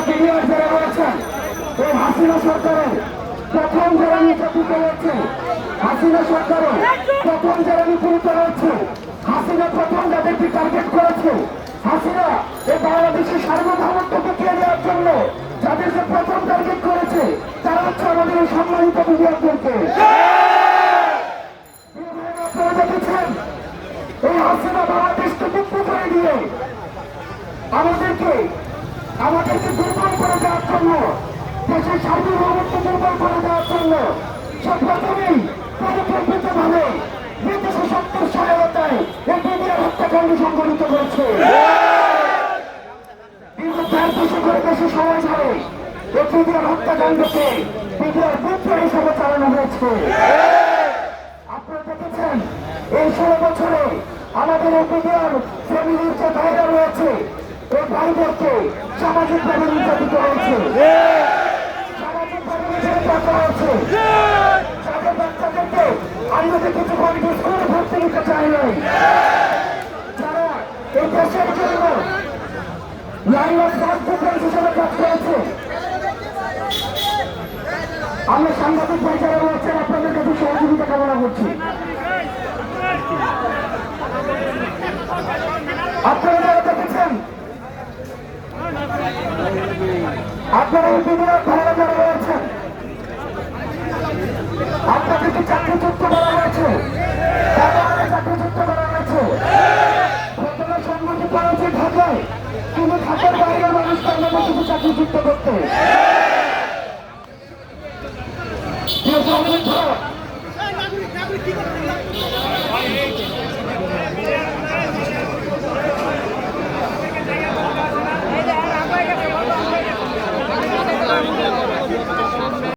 BDR যারা রয়েছেন এই হাসিনা সরকারের প্রথম যারা নির্যাতিত হয়েছে, হাসিনা সরকারের প্রথম যারা নিপীড়িত হয়েছে, হাসিনা প্রথম যাদেরকে টার্গেট করেছে, হাসিনা এই বাংলাদেশের সার্বভৌমত্ব টিকিয়ে দেওয়ার জন্য যাদেরকে প্রথম টার্গেট করেছে তারা হচ্ছে আমাদের এই সম্মানিত বিডিআরদেরকে। আপনারা দেখেছেন এই হাসিনা বাংলাদেশকে মুক্ত করে দিয়ে আমাদেরকে দুর্বল করে দেওয়ার জন্য, দেশের সার্বভৌমত্ব দুর্বল করে দেওয়ার জন্য সে প্রথমেই পরিকল্পিতভাবে বিদেশি শক্তির সহায়তায় এই বিডিআর হত্যাকাণ্ড সংঘটিত করেছে। দীর্ঘ 4 দশকের বেশি সময় ধরে এই বিডিআর হত্যাকাণ্ডকে বিডিআর বিদ্রোহ হিসাবে চালানো হয়েছে। আপনারা দেখেছেন এই 16 বছরে আমাদের এই বিডিআর ফ্যামিলির যে ভাইরা রয়েছে এই ভাইদেরকে সামাজিকভাবে নির্যাতিত হয়েছে, সামাজিকভাবে নির্যাতিত হয়েছে। তাদের বাচ্চাদেরকে আমরা যে কিছু কমিটি স্কুলে ভর্তি নিতে চাই নাই, যারা এই দেশের জন্য লাইন অফ ডিফেন্স হিসেবে কাজ করেছে। আমরা সাংবাদিক ভাই যারা রয়েছেন আপনাদের কাছে সহযোগিতা কামনা করছি। আপনারা যারা দেখেছেন, আপনারা এই বিডিআর ভাইরা যারা রয়েছেন আপনাদেরকে চাকরিযুক্ত করা হয়েছে, চাকরিযুক্ত করা হয়েছে। ঘটনা সংঘটিত হয়েছে ঢাকায়, কিন্তু ঢাকার বাইরের মানুষ তার নামে কিছু চাকরিযুক্ত করতে